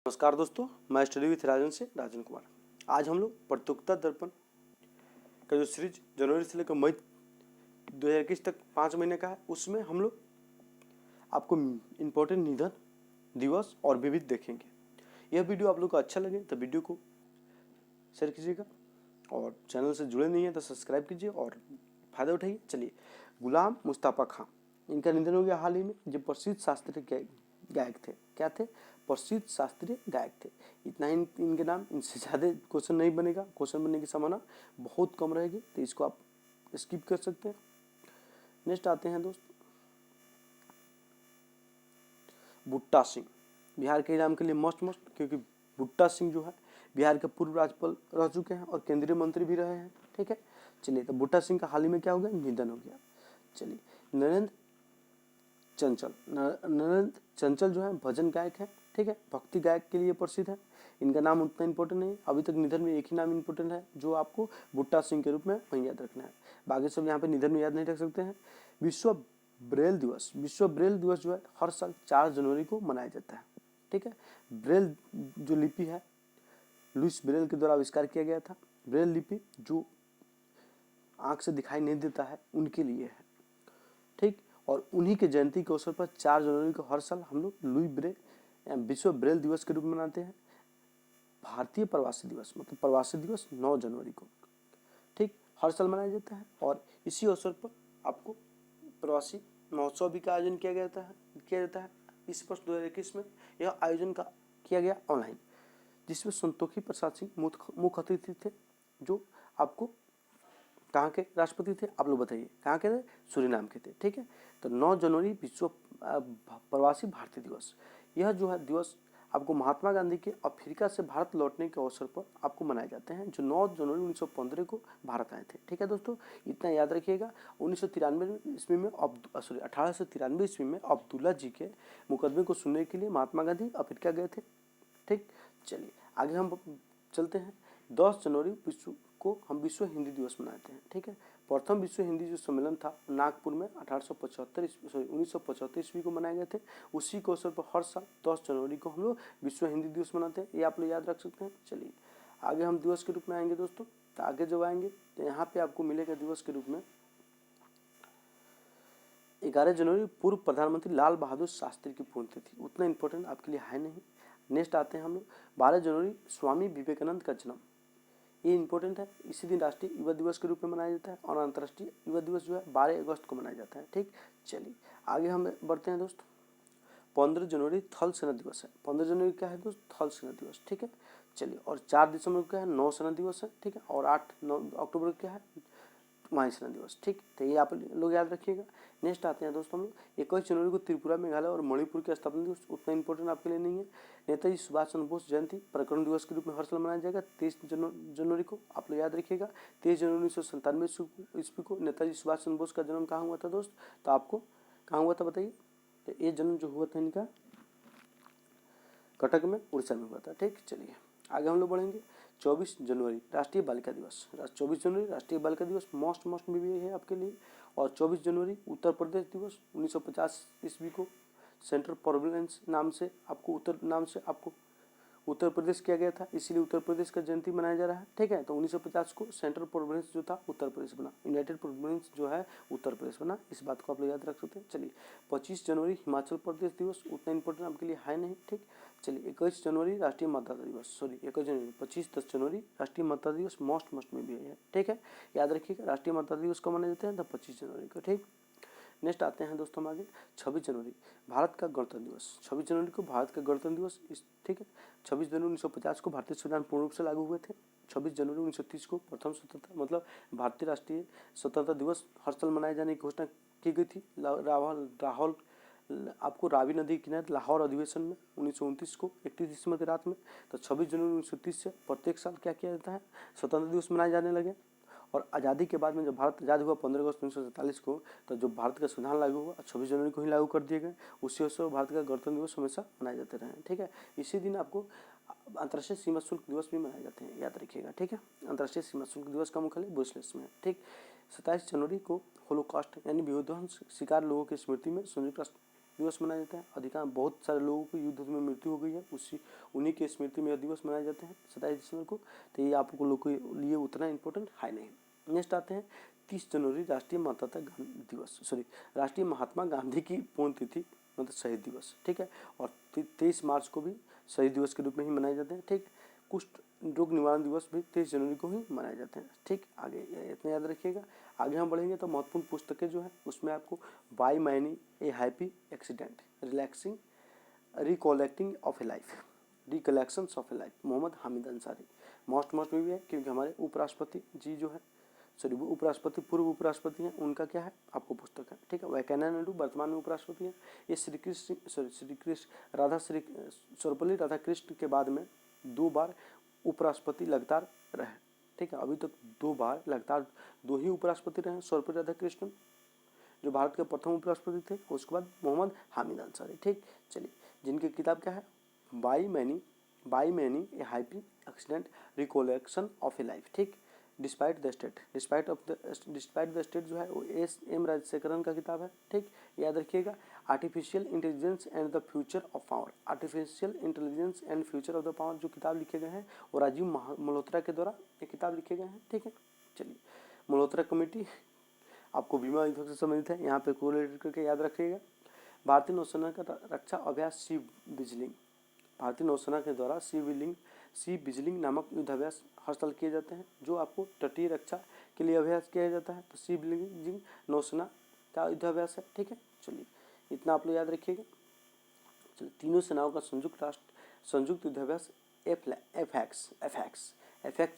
नमस्कार दोस्तों, मैं स्टडी विथ राजन से राजन कुमार। आज हम लोग प्रतियोगिता दर्पण का जो सीरीज जनवरी से लेकर मई 2021 तक 5 महीने का है, उसमें हम लोग आपको इम्पोर्टेंट निधन दिवस और विविध देखेंगे। यह वीडियो आप लोग को अच्छा लगे तो वीडियो को शेयर कीजिएगा और चैनल से जुड़े नहीं हैं तो सब्सक्राइब कीजिए और फायदा उठाइए। चलिए, गुलाम मुस्तफा खां, इनका निधन हो गया हाल ही में। जो प्रसिद्ध शास्त्रीय गायक थे। क्या थे? प्रसिद्ध शास्त्रीय गायक थे। इतना ही इनके नाम, इनसे ज़्यादा क्वेश्चन नहीं बनेगा। क्वेश्चन बनने की संभावना बहुत कम रहेगी, तो इसको आप स्किप कर सकते हैं। नेक्स्ट आते हैं दोस्त, बूटा सिंह। बिहार के नाम के लिए मस्ट, क्योंकि बूटा सिंह जो है बिहार के पूर्व राज्यपाल रह चुके हैं और केंद्रीय मंत्री भी रहे हैं। ठीक है, चलिए, तो बूटा सिंह का हाल ही में क्या हो गया? निधन हो गया। चलिए, नरेंद्र चंचल जो है भजन गायक है। ठीक है, भक्ति गायक के लिए प्रसिद्ध है। इनका नाम उतना इंपॉर्टेंट नहीं, अभी तक निधन में एक ही नाम इंपॉर्टेंट है जो आपको बूटा सिंह के रूप में वहीं याद रखना है। बाकी सब यहाँ पे निधन में याद नहीं रख सकते हैं। विश्व ब्रेल दिवस जो है हर साल 4 जनवरी को मनाया जाता है। ठीक है, ब्रेल जो लिपि है लुइस ब्रेल के द्वारा आविष्कार किया गया था। ब्रेल लिपि जो आंख से दिखाई नहीं देता है उनके लिए है। ठीक, और उन्हीं के जयंती के अवसर पर 4 जनवरी को हर साल हम लोग लुई ब्रेल विश्व ब्रेल दिवस के रूप में मनाते हैं। भारतीय प्रवासी दिवस मतलब प्रवासी दिवस 9 जनवरी को, ठीक, हर साल मनाया जाता है। और इसी अवसर पर आपको प्रवासी महोत्सव भी का आयोजन किया जाता है। इस वर्ष 2021 में यह आयोजन किया गया ऑनलाइन, जिसमें संतोखी प्रसाद सिंह मुख्य अतिथि थे, जो आपको कहाँ के राष्ट्रपति थे आप लोग बताइए? कहाँ के थे? सूरीनाम के थे। ठीक है, तो 9 जनवरी विश्व प्रवासी भारतीय दिवस। यह जो है दिवस आपको महात्मा गांधी के अफ्रीका से भारत लौटने के अवसर पर आपको मनाए जाते हैं, जो 9 जनवरी 1915 को भारत आए थे। ठीक है दोस्तों, इतना याद रखिएगा। 1993 ईस्वी में 1893 ईस्वी में अब्दुल्ला जी के मुकदमे को सुनने के लिए महात्मा गांधी अफ्रीका गए थे। ठीक, चलिए आगे हम चलते हैं। 10 जनवरी को हम विश्व हिंदी दिवस मनाते हैं। ठीक है, प्रथम विश्व हिंदी जो सम्मेलन था नागपुर में 1975 ईस्वी को मनाए गए थे। उसी के अवसर पर हर साल 10 जनवरी को हम लोग विश्व हिंदी दिवस मनाते हैं। ये आप लोग याद रख सकते हैं। चलिए आगे हम दिवस के रूप में आएंगे दोस्तों। तो आगे जब आएंगे तो यहाँ पे आपको मिलेगा दिवस के रूप में 11 जनवरी पूर्व प्रधानमंत्री लाल बहादुर शास्त्री की पुण्यतिथि। उतना इंपॉर्टेंट आपके लिए है नहीं। नेक्स्ट आते हैं हम लोग 12 जनवरी स्वामी विवेकानंद का जन्म। ये इंपॉर्टेंट है। इसी दिन राष्ट्रीय युवा दिवस के रूप में मनाया जाता है और अंतर्राष्ट्रीय युवा दिवस जो है 12 अगस्त को मनाया जाता है। ठीक, चलिए आगे हम बढ़ते हैं दोस्त। 15 जनवरी थल सेना दिवस है। 15 जनवरी क्या है दोस्त? थल सेना दिवस। ठीक है, चलिए, और 4 दिसंबर को क्या है? नौसेना दिवस है। ठीक है, और 8-9 अक्टूबर को क्या है? वायुसेना दिवस। ठीक, तो ये आप लोग याद रखिएगा। नेक्स्ट आते हैं दोस्तों हम लोग 21 जनवरी को त्रिपुरा, मेघालय और मणिपुर के स्थापना दिवस। उतना इंपॉर्टेंट आपके लिए नहीं है। नेताजी सुभाष चंद्र बोस जयंती प्रकरण दिवस के रूप में हर साल मनाया जाएगा 23 जनवरी को। आप लोग याद रखिएगा। 23 जनवरी 1997 ईस्वी को नेताजी सुभाष चंद्र बोस का जन्म कहाँ हुआ था दोस्त? तो आपको कहाँ हुआ था बताइए? तो ये जन्म जो हुआ था इनका कटक में, उड़ीसा में हुआ था। ठीक, चलिए आगे हम लोग बढ़ेंगे। 24 जनवरी राष्ट्रीय बालिका दिवस। 24 जनवरी राष्ट्रीय बालिका दिवस मोस्ट में भी है आपके लिए। और 24 जनवरी उत्तर प्रदेश दिवस 1950 ईस्वी को सेंट्रल प्रोविडेंस नाम से आपको उत्तर प्रदेश किया गया था, इसीलिए उत्तर प्रदेश का जयंती मनाया जा रहा है। ठीक है, तो 1950 को सेंट्रल प्रोविडेंस जो था उत्तर प्रदेश बना, यूनाइटेड प्रोविडेंस जो है उत्तर प्रदेश बना। इस बात को आप लोग याद रख सकते हैं। चलिए 25 जनवरी हिमाचल प्रदेश दिवस। उतना इंपॉर्टेंट आपके लिए है नहीं। ठीक, चलिए 21 जनवरी राष्ट्रीय मतदाता दिवस। 21 जनवरी 10 जनवरी राष्ट्रीय मतदाता दिवस मोस्ट में भी है। ठीक है, याद रखिएगा। राष्ट्रीय मतदाता दिवस कब मनाए जाते हैं? तो 25 जनवरी को। ठीक, नेक्स्ट आते हैं दोस्तों हम आगे। 26 जनवरी भारत का गणतंत्र दिवस। 26 जनवरी को भारत का गणतंत्र दिवस। ठीक है, 26 जनवरी 1950 को भारतीय संविधान पूर्ण रूप से लागू हुए थे। 26 जनवरी 1930 को प्रथम स्वतंत्रता मतलब भारतीय राष्ट्रीय स्वतंत्रता दिवस हर साल मनाए जाने की घोषणा की गई थी। राहुल आपको रावी नदी के किनारे लाहौर अधिवेशन में 1929 को 31 दिसंबर की रात में। तो 26 जनवरी 1930 से प्रत्येक साल क्या किया जाता है? स्वतंत्रता दिवस मनाए जाने लगे। और आज़ादी के बाद में जब भारत आज़ाद हुआ 15 अगस्त 1947 को, तो जो भारत का संविधान लागू हुआ 26 जनवरी को ही लागू कर दिए गए। उसी अवसर पर भारत का गणतंत्र दिवस हमेशा मनाए जाते रहे। ठीक है, इसी दिन आपको अंतर्राष्ट्रीय सीमा शुल्क दिवस भी मनाए जाते हैं, याद रखिएगा। ठीक है, अंतर्राष्ट्रीय सीमा शुल्क दिवस का मुख्यालय ब्रुसेल्स में है। ठीक, 27 जनवरी को होलोकॉस्ट यानी विध्वंस शिकार लोगों की स्मृति में संयुक्त राष्ट्र दिवस मनाया जाता है। अधिकांश बहुत सारे लोगों की युद्ध में मृत्यु हो गई है, उन्हीं के स्मृति में यह दिवस मनाए जाते हैं 27 दिसंबर को। तो ये आप लोगों के लिए उतना इम्पोर्टेंट है नहीं। नेक्स्ट आते हैं 30 जनवरी राष्ट्रीय मतदाता दिवस, राष्ट्रीय महात्मा गांधी की पुण्यतिथि मतलब शहीद दिवस, ठीक है। और 23 मार्च को भी शहीद दिवस के रूप में ही मनाए जाते हैं, ठीक। कुष्ठ रोग निवारण दिवस भी 23 जनवरी को ही मनाए जाते हैं, ठीक। आगे इतना याद रखिएगा। आगे हम बढ़ेंगे तो महत्वपूर्ण पुस्तकें जो है उसमें आपको why many a happy accident, relaxing recollecting of a life, recollections of a life, Mohammad Hamid Ansari. Most में भी है क्योंकि हमारे उपराष्ट्रपति जी जो है उपराष्ट्रपति पूर्व उपराष्ट्रपति हैं, उनका क्या है आपको पुस्तक है, ठीक है। वैंकैया नायडू वर्तमान में उपराष्ट्रपति हैं। ये श्री कृष्ण सर्वपल्ली राधाकृष्ण के बाद में 2 बार उपराष्ट्रपति लगातार रहे, ठीक है। अभी तक 2 बार लगातार 2 ही उपराष्ट्रपति रहे, सर्वपल्ली राधाकृष्णन जो भारत के प्रथम उपराष्ट्रपति थे, उसके बाद मोहम्मद हामिद अंसारी, ठीक। चलिए, जिनकी किताब क्या है by many a happy accident recollection of a life, ठीक। डिस्पाइट द स्टेट जो है वो एम राजशेखरन का किताब है, ठीक। याद रखिएगा। Artificial intelligence and the future of power, artificial intelligence and future of the power जो किताब लिखे गए हैं वो राजीव मल्होत्रा के द्वारा ये किताब लिखे गए हैं, ठीक है। चलिए, मल्होत्रा कमेटी आपको बीमा विभाग से संबंधित है, यहाँ पे कोरिलेट करके याद रखिएगा। भारतीय नौसेना का रक्षा अभ्यास सी बिजलिंग, भारतीय नौसेना के द्वारा सी बिजलिंग नामक युद्धाभ्यास हर साल किए जाते हैं, जो आपको तटीय रक्षा के लिए अभ्यास किया जाता है। तो सी बिजलिंग नौसेना का युद्धाभ्यास है, ठीक है। चलिए, इतना आप लोग याद रखिएगा। चलिए, तीनों सेनाओं का संयुक्त युद्धाभ्यास एफएक्स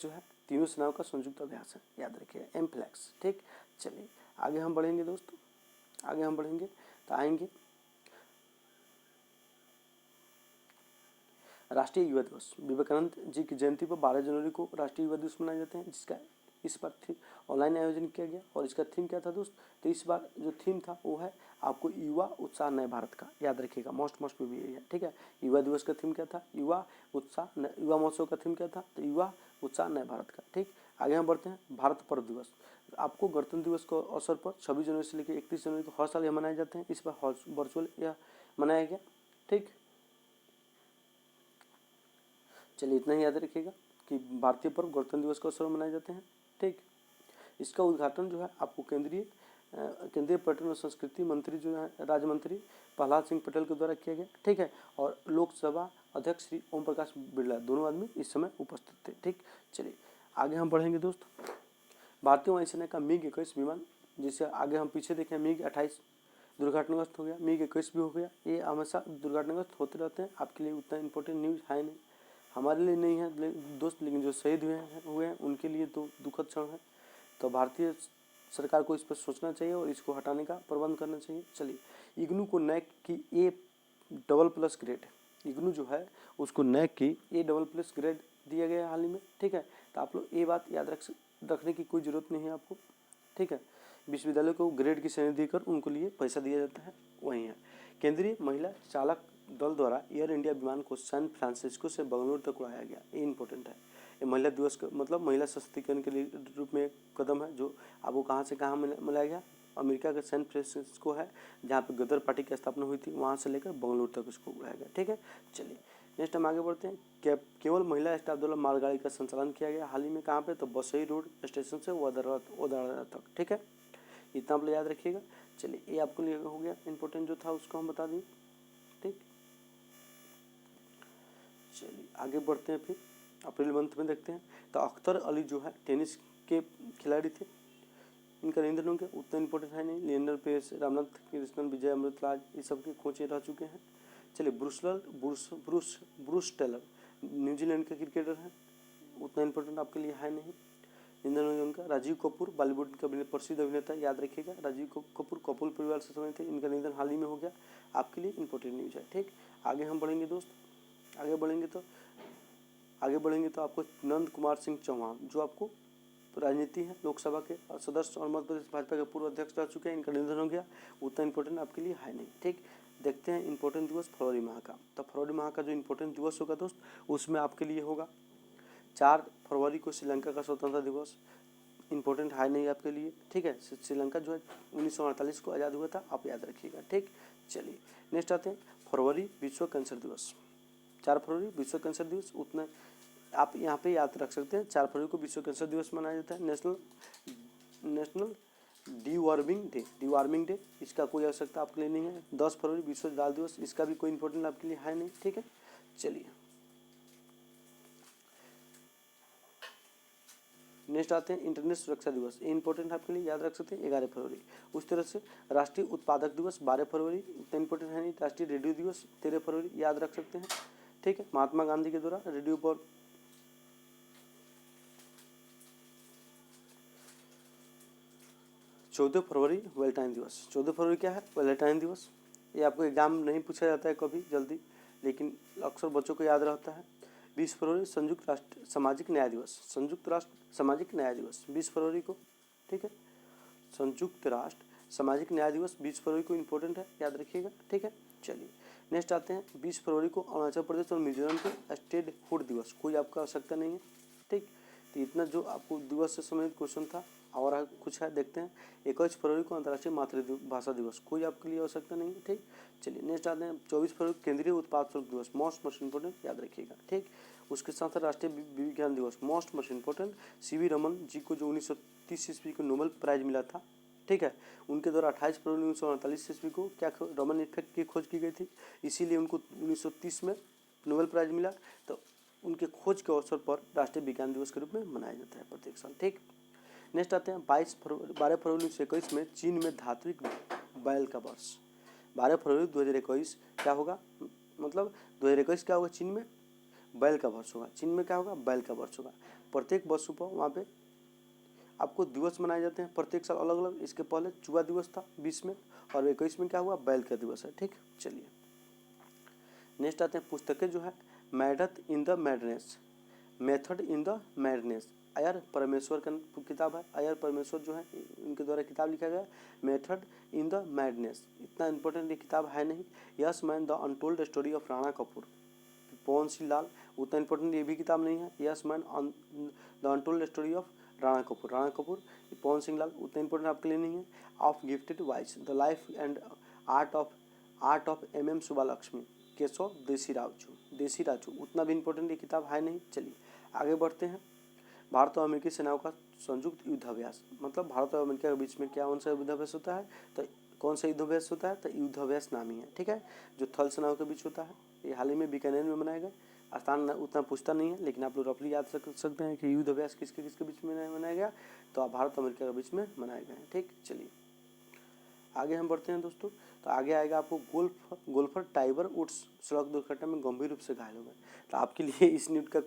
जो है तीनों सेनाओं का संयुक्त अभ्यास है, याद रखिएगा एमफ्लैक्स, ठीक। चलिए, आगे हम बढ़ेंगे दोस्तों, तो आएंगे राष्ट्रीय युवा दिवस। विवेकानंद जी की जयंती पर 12 जनवरी को राष्ट्रीय युवा दिवस मनाए जाते हैं, जिसका इस बार ऑनलाइन आयोजन किया गया। और इसका थीम क्या था दोस्त, तो इस बार जो थीम था वो है आपको युवा उत्साह नए भारत का, याद रखिएगा। मोस्ट में भी यही है, ठीक है। युवा दिवस का थीम क्या था, युवा महोत्सव का थीम क्या था, तो युवा उत्साह नए भारत का, ठीक। आगे हम बढ़ते हैं भारत पर्व दिवस। आपको गणतंत्र दिवस को अवसर पर 26 जनवरी से लेकर 31 जनवरी को हर साल यह मनाए जाते हैं। इस बार वर्चुअल यह मनाया गया, ठीक। चलिए, इतना ही याद रखिएगा कि भारतीय पर्व गणतंत्र दिवस के अवसर पर मनाए जाते हैं, ठीक। इसका उद्घाटन जो है आपको केंद्रीय पर्यटन और संस्कृति मंत्री जो है राज्य मंत्री प्रहलाद सिंह पटेल के द्वारा किया गया, ठीक है। और लोकसभा अध्यक्ष श्री ओम प्रकाश बिरला दोनों आदमी इस समय उपस्थित थे, ठीक। चलिए, आगे हम बढ़ेंगे दोस्त। भारतीय वायुसेना का MiG-21 विमान, जिसे आगे हम पीछे देखें MiG-28 दुर्घटनाग्रस्त हो गया, MiG-21 भी हो गया। ये हमेशा दुर्घटनाग्रस्त होते रहते हैं, आपके लिए उतना इंपॉर्टेंट न्यूज़ है नहीं, हमारे लिए नहीं है दोस्त, लेकिन जो शहीद हुए हैं उनके लिए तो दुखद क्षण है। तो भारतीय सरकार को इस पर सोचना चाहिए और इसको हटाने का प्रबंध करना चाहिए। चलिए, इग्नू को नैक की A++ ग्रेड, इग्नू जो है उसको नैक की A++ ग्रेड दिया गया हाल ही में, ठीक है। तो आप लोग ये बात याद रखने की कोई ज़रूरत नहीं है आपको, ठीक है। विश्वविद्यालय को ग्रेड की श्रेणी देकर उनको लिए पैसा दिया जाता है, वही है। केंद्रीय महिला चालक दल द्वारा एयर इंडिया विमान को सैन फ्रांसिस्को से बेंगलुरु तक उड़ाया गया, ये इंपॉर्टेंट है। ये महिला दिवस का मतलब महिला सशक्तिकरण के लिए रूप में एक कदम है, जो आपको कहाँ से कहाँ मिलाया गया, अमेरिका का सैन फ्रांसिस्को है जहाँ पे गदर पार्टी की स्थापना हुई थी, वहाँ से लेकर बेंगलुरु तक उसको उड़ाया गया, ठीक है। चलिए, नेक्स्ट हम आगे बढ़ते हैं। केवल महिला स्टाफ द्वारा मालगाड़ी का संचालन किया गया हाल ही में, कहाँ पे, तो बसई रोड स्टेशन से वडोदरा तक, ठीक है। इतना आप लोग याद रखिएगा। चलिए, ये आपको लिए हो गया इंपॉर्टेंट जो था उसको हम बता दें, ठीक। चलिए, आगे बढ़ते हैं। फिर अप्रैल मंथ में देखते हैं तो अख्तर अली जो है टेनिस के खिलाड़ी थे, इनका निधन हो गया, उतना इंपॉर्टेंट है नहीं। लिएंडर पेस, रामनाथ कृष्णन, विजय अमृतलाल, ये सब के कोच रह चुके हैं। चलिए, ब्रूस टेलर न्यूजीलैंड के क्रिकेटर हैं, उतना इंपॉर्टेंट आपके लिए है नहीं, निधन हो गया उनका। राजीव कपूर बॉलीवुड का प्रसिद्ध अभिनेता, याद रखिएगा। राजीव कपूर कपूर परिवार से संबंधित थे, इनका निधन हाल ही में हो गया, आपके लिए इंपॉर्टेंट न्यूज है, ठीक। आगे हम बढ़ेंगे दोस्त, आगे बढ़ेंगे तो आपको नंद कुमार सिंह चौहान, जो आपको राजनीति है, लोकसभा के सदस्य और मध्य प्रदेश भाजपा के पूर्व अध्यक्ष रह चुके हैं, इनका निधन हो गया, उतना इंपॉर्टेंट आपके लिए है नहीं, ठीक। देखते हैं इंपॉर्टेंट दिवस फरवरी माह का। तो फरवरी माह का जो इंपॉर्टेंट दिवस होगा दोस्त, उसमें आपके लिए होगा 4 फरवरी को श्रीलंका का स्वतंत्रता दिवस, इंपॉर्टेंट है नहीं आपके लिए, ठीक है। श्रीलंका जो है 1948 को आज़ाद हुआ था, आप याद रखिएगा, ठीक। चलिए नेक्स्ट आते हैं फरवरी विश्व कैंसर दिवस। 4 फरवरी विश्व कैंसर दिवस, उतना आप यहाँ पे याद रख सकते हैं। 4 फरवरी को विश्व कैंसर दिवस मनाया जाता है। National deworming day, deworming day, इसका कोई आवश्यकता आपके लिए नहीं है। 10 फरवरी विश्व दाल दिवस, इसका भी कोई इंपॉर्टेंट आपके लिए है नहीं, ठीक है। चलिए नेक्स्ट आते हैं इंटरनेट सुरक्षा दिवस, ये इंपॉर्टेंट आपके लिए, याद रख सकते हैं 11 फरवरी। उस तरह से राष्ट्रीय उत्पादक दिवस 12 फरवरी, इतना इंपॉर्टेंट है नहीं। राष्ट्रीय रेडियो दिवस 13 फरवरी, याद रख सकते हैं, ठीक है। महात्मा गांधी के द्वारा रेडियो पर 14 फरवरी वैलेंटाइन दिवस। 14 फरवरी क्या है? वैलेंटाइन दिवस। ये आपको एग्जाम नहीं पूछा जाता है कभी जल्दी, लेकिन अक्सर बच्चों को याद रहता है। 20 फरवरी संयुक्त राष्ट्र सामाजिक न्याय दिवस, संयुक्त राष्ट्र सामाजिक न्याय दिवस 20 फरवरी को, ठीक है। संयुक्त राष्ट्र सामाजिक न्याय दिवस 20 फरवरी को इंपॉर्टेंट है, याद रखिएगा, ठीक है। चलिए नेक्स्ट आते हैं 20 फरवरी को अरुणाचल प्रदेश और मिजोरम के स्टेट फूड दिवस, कोई आपका आवश्यकता नहीं है, ठीक। तो इतना जो आपको दिवस से संबंधित क्वेश्चन था, और कुछ है देखते हैं। 21 फरवरी को अंतर्राष्ट्रीय मातृभाषा दिवस, कोई आपके लिए आवश्यकता नहीं है, ठीक। चलिए नेक्स्ट आते हैं 24 फरवरी केंद्रीय उत्पाद शुल्क दिवस, मोस्ट इंपोर्टेंट, याद रखिएगा, ठीक। उसके साथ राष्ट्रीय विज्ञान दिवस, most important. CV Raman ji को जो 1930 ईस्वी को नोबेल प्राइज मिला था, ठीक है, उनके द्वारा 28 फरवरी 1948 ईस्वी को क्या रमन इफेक्ट की खोज की गई थी, इसीलिए उनको 1930 में नोबेल प्राइज मिला। तो उनके खोज के अवसर पर राष्ट्रीय विज्ञान दिवस के रूप में मनाया जाता है प्रत्येक साल, ठीक। नेक्स्ट आते हैं 12 फरवरी 1921 में चीन में धात्विक बैल का वर्ष। 12 फरवरी 2021 क्या होगा, मतलब 2021 क्या होगा, चीन में बैल का वर्ष होगा। चीन में क्या होगा, बैल का वर्ष होगा। प्रत्येक वर्ष पर वहाँ पे आपको दिवस मनाए जाते हैं प्रत्येक साल अलग अलग। इसके पहले चूहा दिवस था 20 में, और 21 में क्या हुआ, बैल का दिवस है, ठीक। चलिए नेक्स्ट आते हैं पुस्तकें जो है, method in the madness, method in the madness, Iyer Parameshwar का किताब है। अयर परमेश्वर जो है उनके द्वारा किताब लिखा गया, मेथड इन द मैडनेस, इतना इंपॉर्टेंट ये किताब है नहीं। Yes man the untold story of Rana Kapoor, Pawan Singh Lal, उतना इंपॉर्टेंट ये भी किताब नहीं है। Yes man the untold story of Rana Kapoor, Pawan Singh Lal, उतना इंपॉर्टेंट आपके लिए नहीं है। Of gifted voice, the life and art of MM Subbulakshmi, Keshav Desiraju, उतना भी इंपॉर्टेंट ये किताब है नहीं। चलिए आगे बढ़ते हैं। भारत और अमेरिकी सेनाओं का संयुक्त युद्धाभ्यास, मतलब भारत और अमेरिका के बीच में क्या कौन सा युद्धाभ्यास होता है, तो कौन सा युद्धाभ्यास होता है, तो युद्धाभ्यास नाम ही है, ठीक है, जो थल सेनाओं के बीच होता है। ये हाल ही में बीकानेर में मनाया गया। स्थान उतना पूछता नहीं है, लेकिन आप लोग रफली याद रख सकते हैं कि युद्धाभ्यास किसके किसके बीच में मनाया गया, तो भारत और अमेरिका के बीच में मनाया गया है, ठीक। चलिए आगे हम बढ़ते हैं दोस्तों। तो आगे आएगा आपको गोल्फर टाइगर वुड्स सड़क दुर्घटना में गंभीर रूप से घायल हो गए। तो आपके लिए इस न्यूज़ का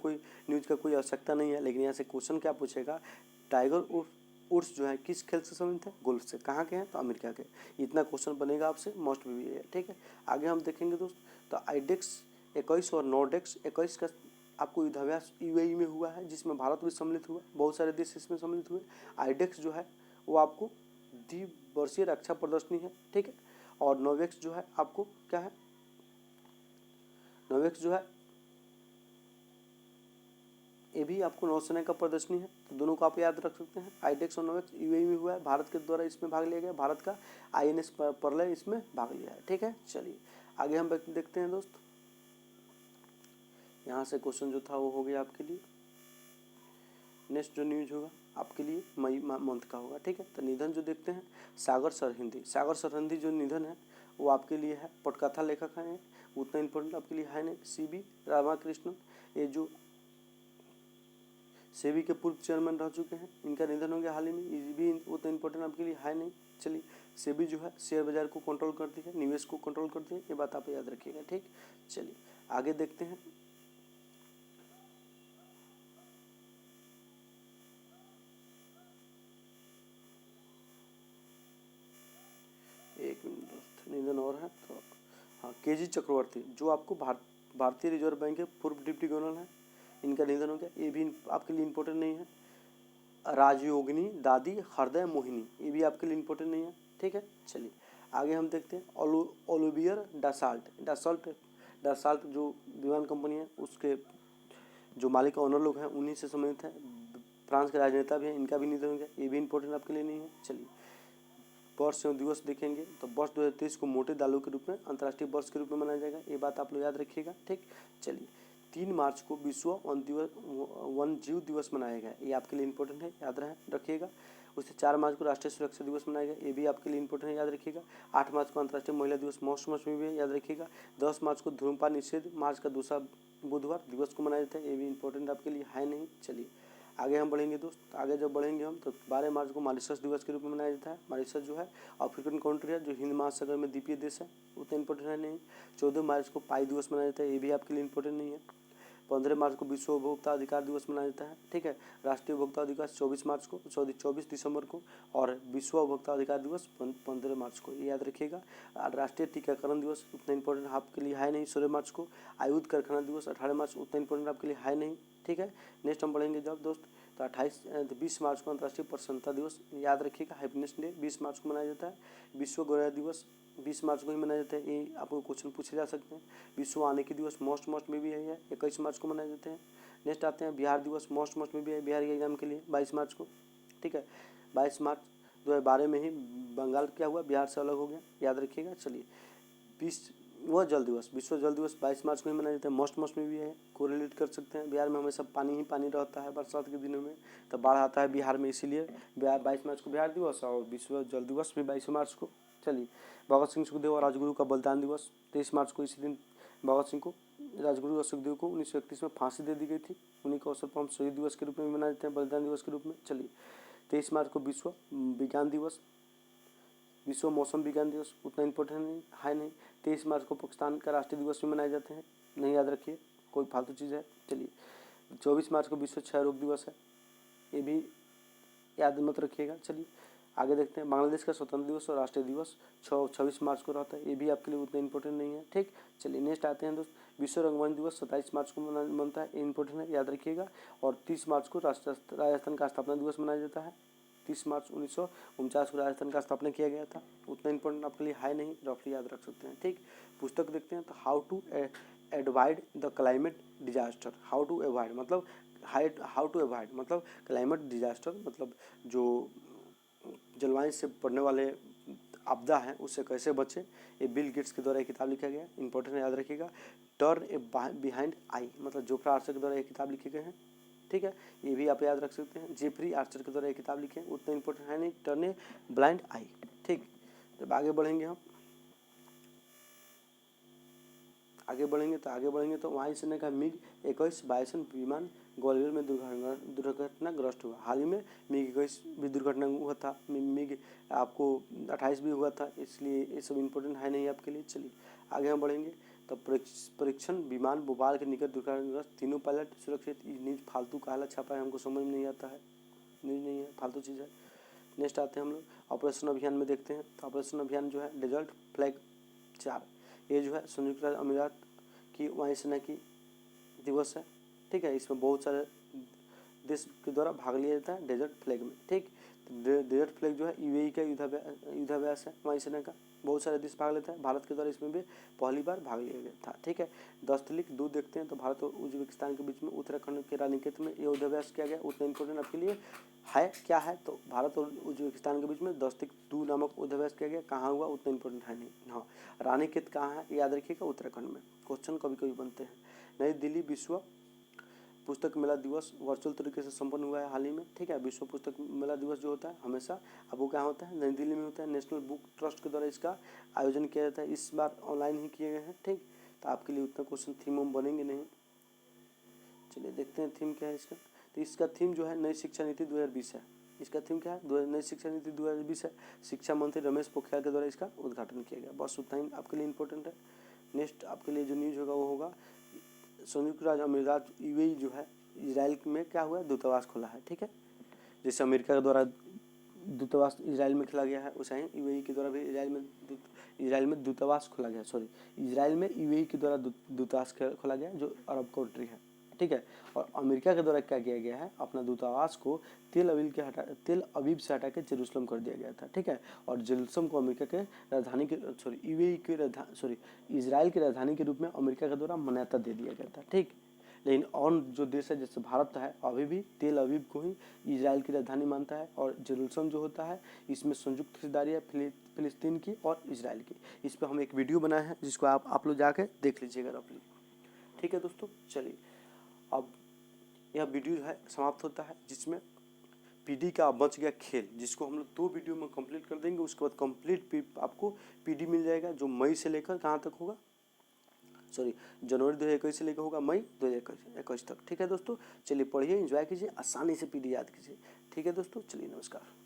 कोई आवश्यकता नहीं है, लेकिन यहाँ से क्वेश्चन क्या पूछेगा, टाइगर वुड्स जो है किस खेल से संबंधित है, गोल्फ से, कहाँ के हैं, तो अमेरिका के। इतना क्वेश्चन बनेगा आपसे, मोस्ट भी है, ठीक है। आगे हम देखेंगे दोस्त, तो आईडेक्स 21 और नॉर्डेक्स 21 का आपको युद्धाभ्यास UAE में हुआ है, जिसमें भारत भी सम्मिलित हुआ, बहुत सारे देश इसमें सम्मिलित हुए। आईडेक्स जो है वो आपको द्विवर्षीय रक्षा प्रदर्शनी है, ठीक है। और नोवेक्स जो है आपको क्या है, नोवेक्स जो है ये भी आपको नौसेना का प्रदर्शनी है, तो दोनों को आप याद रख सकते हैं। आईडेक्स और नोवेक्स UAE में हुआ है, भारत के द्वारा इसमें भाग लिया गया, भारत का INS प्रलय इसमें भाग लिया है, ठीक है। चलिए आगे हम देखते हैं दोस्त, यहाँ से क्वेश्चन जो था वो हो गया आपके लिए। नेक्स्ट जो न्यूज होगा आपके लिए मई मंथ का होगा, ठीक है। तो निधन जो देखते हैं, सागर सरहिंदी जो निधन है वो आपके लिए है, पटकथा लेखक हैं, उतना इंपॉर्टेंट आपके लिए है नहीं। CB राधाकृष्णन, ये जो सेबी के पूर्व चेयरमैन रह चुके हैं, इनका निधन हो गया हाल ही में, ये भी उतना इंपॉर्टेंट आपके लिए है नहीं। चलिए सेबी जो है शेयर बाजार को कंट्रोल करती है, निवेश को कंट्रोल करती है, ये बात आप याद रखिएगा, ठीक। चलिए आगे देखते हैं। एक मिनट दोस्त, निधन और है तो हाँ, KG चक्रवर्ती जो आपको भारतीय रिजर्व बैंक के पूर्व डिप्टी गवर्नर हैं, इनका निधन हो गया, ये भी आपके लिए इम्पोर्टेंट नहीं है। राजयोगिनी दादी हृदय मोहिनी, ये भी आपके लिए इम्पोर्टेंट नहीं है, ठीक है। चलिए आगे हम देखते हैं ओलिवियर डासाल्ट जो विमान कंपनी है उसके जो मालिक ऑनर लोग हैं उन्हीं से संबंधित हैं, फ्रांस के राजनेता भी हैं, इनका भी निधन हो गया, ये भी इंपॉर्टेंट आपके लिए नहीं है। चलिए वर्ष एवं दिवस देखेंगे तो वर्ष 2023 को मोटे दालों के रूप में अंतर्राष्ट्रीय वर्ष के रूप में मनाया जाएगा, ये बात आप लोग याद रखिएगा। ठीक, चलिए 3 मार्च को विश्व वन जीव दिवस मनाया गया, ये आपके लिए इंपॉर्टेंट है, याद रखिएगा। उससे 4 मार्च को राष्ट्रीय सुरक्षा दिवस मनाया गया, ये भी आपके लिए इंपॉर्टेंट है, याद रखिएगा। 8 मार्च को अंतर्राष्ट्रीय महिला दिवस मौसम में भी है, याद रखिएगा। 10 मार्च को धूम्रपान निषेध मार्च का दूसरा बुधवार दिवस को मनाया जाता है, ये भी इंपॉर्टेंट आपके लिए है नहीं। चलिए आगे हम बढ़ेंगे दोस्त, आगे जब बढ़ेंगे हम तो 12 मार्च को मॉरिशस दिवस के रूप में मनाया जाता है। मॉरिशस जो है अफ्रीकन कंट्री है जो हिंद महासागर में द्वीपीय देश है, उतना इंपॉर्टेंट है नहीं। 14 मार्च को पाई दिवस मनाया जाता है, ये भी आपके लिए इंपॉर्टेंट नहीं है। 15 मार्च को विश्व उपभोक्ता अधिकार दिवस मनाया जाता है, ठीक है। राष्ट्रीय उपभोक्ता अधिकार 24 मार्च को 24 दिसंबर को, और विश्व उपभोक्ता अधिकार दिवस 15 मार्च को, ये याद रखिएगा। राष्ट्रीय टीकाकरण दिवस उतना इंपॉर्टेंट आपके लिए है नहीं, 16 मार्च को। आयुध कारखाना दिवस 18 मार्च उतना इंपॉर्टेंट आपके लिए है नहीं, ठीक है। नेक्स्ट हम बढ़ेंगे जब दोस्त तो 20 मार्च को अंतर्राष्ट्रीय प्रसन्नता दिवस, याद रखिएगा। हैप्पीनेस डे 20 मार्च को मनाया जाता है। विश्व गौरव दिवस 20 मार्च को ही मनाया जाता है, ये आपको क्वेश्चन पूछे जा सकते हैं। विश्व वानिकी दिवस मोस्ट में भी है, 21 मार्च को मनाए जाते हैं। नेक्स्ट आते हैं बिहार दिवस, मोस्ट में भी है बिहार के एग्जाम के लिए 22 मार्च को, ठीक है। 22 मार्च 2012 में ही बंगाल क्या हुआ, बिहार से अलग हो गया, याद रखिएगा। चलिए 20 वह जल दिवस, विश्व जल दिवस 22 मार्च को ही मनाया जाता है, मोस्ट में भी है, कोरिलेट कर सकते हैं। बिहार में हमेशा पानी ही पानी रहता है बरसात के दिनों में, तो बाढ़ आता है बिहार में, इसीलिए 22 मार्च को बिहार दिवस और विश्व जल दिवस भी 22 मार्च को। चलिए भगत सिंह सुखदेव और राजगुरु का बलिदान दिवस 23 मार्च को, इसी दिन भगत सिंह को, राजगुरु और सुखदेव को 1931 में फांसी दे दी गई थी, उन्हीं के अवसर पर हम शहीद दिवस के रूप में मनाए जाते हैं, बलिदान दिवस के रूप में। चलिए 23 मार्च को विश्व विज्ञान दिवस, विश्व मौसम विज्ञान दिवस उतना इंपॉर्टेंट नहीं है नहीं। 23 मार्च को पाकिस्तान का राष्ट्रीय दिवस भी मनाए जाते हैं, नहीं याद रखिए, कोई फालतू चीज़ है। चलिए 24 मार्च को विश्व क्षय रोग दिवस है, ये भी याद मत रखिएगा। चलिए आगे देखते हैं, बांग्लादेश का स्वतंत्र दिवस और राष्ट्रीय दिवस 26 मार्च को रहता है, ये भी आपके लिए उतना इंपॉर्टेंट नहीं है, ठीक। चलिए नेक्स्ट आते हैं दोस्त, विश्व रंगमंच दिवस 27 मार्च को बनता है, इंपॉर्टेंट है, याद रखिएगा। और 30 मार्च को राजस्थान का स्थापना दिवस मनाया जाता है, 30 मार्च 1949 को राजस्थान का स्थापना किया गया था, उतना इंपॉर्टेंट आपके लिए है नहीं, रफली याद रख सकते हैं, ठीक। पुस्तक देखते हैं तो how to avoid the climate disaster, how to avoid मतलब हाउ टू अवॉइड मतलब क्लाइमेट डिजास्टर मतलब जो जलवायु से पड़ने वाले आपदा है उससे कैसे बचे, ये बिल गेट्स के द्वारा एक किताब लिखा गया, इंपॉर्टेंट याद रखिएगा। टर्न ए बिहाइंड आई मतलब जोफ्रा आर्चर के द्वारा एक किताब लिखे गए हैं, ठीक है, ये भी आप याद रख सकते हैं। जेफरी आर्चर के द्वारा एक किताब लिखे हैं, उतना इंपॉर्टेंट है नहीं, टर्न ए ब्लाइंड आई, ठीक। जब आगे बढ़ेंगे हम आगे बढ़ेंगे तो वायुसेना का मिग 21 वायुसेना विमान ग्वालियर में दुर्घटनाग्रस्त हुआ। हाल ही में मिग 21 भी दुर्घटना हुआ था, मिग आपको 28 भी हुआ था, इसलिए ये सब इंपॉर्टेंट है नहीं आपके लिए। चलिए आगे हम बढ़ेंगे तो परीक्षण विमान भोपाल के निकट दुर्घटनाग्रस्त, तीनों पायलट सुरक्षित। न्यूज फालतू काला छापा है, हमको समझ में नहीं आता है, न्यूज नहीं है, फालतू चीज़ है। नेक्स्ट आते हैं हम लोग ऑपरेशन अभियान में देखते हैं, तो ऑपरेशन अभियान जो है डेजर्ट फ्लैग 4, ये जो है संयुक्त राज्य अमीरात की वायुसेना की दिवस है, ठीक है। इसमें बहुत सारे देश के द्वारा भाग लिया जाता है डेजर्ट फ्लैग में, ठीक। डेजर्ट फ्लैग जो है यूएई का युद्धाभ्यास है वायुसेना का, बहुत सारे देश भाग लेते हैं, भारत के द्वारा इसमें भी पहली बार भाग लिया गया था, ठीक है। 10 देखते हैं तो भारत और उज्बेकिस्तान के बीच में उत्तराखंड के रानीखेत में ये युद्धाभ्यास किया गया, उतना इंपॉर्टेंट आपके लिए है क्या है, तो भारत और उज्बेकिस्तान के बीच में 10-2 नामक युद्धाभ्यास किया गया, कहाँ हुआ उतना इंपॉर्टेंट है नहीं। हाँ रानीखेत कहाँ है याद रखिएगा, उत्तराखंड में, क्वेश्चन कभी कभी बनते हैं। नई दिल्ली विश्व पुस्तक मेला दिवस वर्चुअल तरीके से संपन्न हुआ है हाल ही में, ठीक है। विश्व पुस्तक मेला दिवस जो होता है हमेशा आपको क्या होता है, नई दिल्ली में होता है, नेशनल बुक ट्रस्ट के द्वारा इसका आयोजन किया जाता है, इस बार ऑनलाइन ही किए गए हैं, ठीक। तो आपके लिए उतना क्वेश्चन थीम हम बनेंगे नहीं। चलिए देखते हैं थीम क्या है इसका, तो इसका थीम जो है नई शिक्षा नीति 2020 है, इसका थीम क्या है, नई शिक्षा नीति 2020 है। शिक्षा मंत्री रमेश पोखरियाल के द्वारा इसका उद्घाटन किया गया, बस उतना ही आपके लिए इंपॉर्टेंट है। नेक्स्ट आपके लिए जो न्यूज़ होगा वो होगा संयुक्त राज्य अमीरात यूएई जो है इजराइल में क्या हुआ है, दूतावास खोला है, ठीक है। जैसे अमेरिका के द्वारा दूतावास इजराइल में खोला गया है, वैसे ही यूएई के द्वारा भी इजराइल में दूतावास खोला गया, सॉरी इजराइल में यूएई के द्वारा दूतावास खोला गया जो अरब कंट्री है, ठीक है। और अमेरिका के द्वारा क्या किया गया है, अपना दूतावास को तेल अवीव से हटा के जेरूसलम कर दिया गया था, ठीक है। और जेरूसलम को अमेरिका के राजधानी के यूएई के इजराइल की राजधानी के रूप में अमेरिका के द्वारा मान्यता दे दिया गया था, ठीक। लेकिन और जो देश है जैसे भारत है अभी भी तेल अवीव को ही इजराइल की राजधानी मानता है, और जेरूसलम जो होता है इसमें संयुक्त हिस्सेदारी है फिलिस्तीन की और इजराइल की। इस पर हम एक वीडियो बनाए हैं जिसको आप लोग जाके देख लीजिएगा रफली। ठीक है दोस्तों, चलिए अब यह वीडियो है समाप्त होता है, जिसमें पीडी का बच गया खेल, जिसको हम लोग 2 वीडियो में कंप्लीट कर देंगे। उसके बाद कंप्लीट आपको पीडी मिल जाएगा, जो मई से लेकर कहाँ तक होगा, सॉरी जनवरी 2021 से लेकर होगा मई 2021 तक। ठीक है दोस्तों, चलिए पढ़िए, एंजॉय कीजिए, आसानी से पीडी याद कीजिए। ठीक है दोस्तों, चलिए नमस्कार।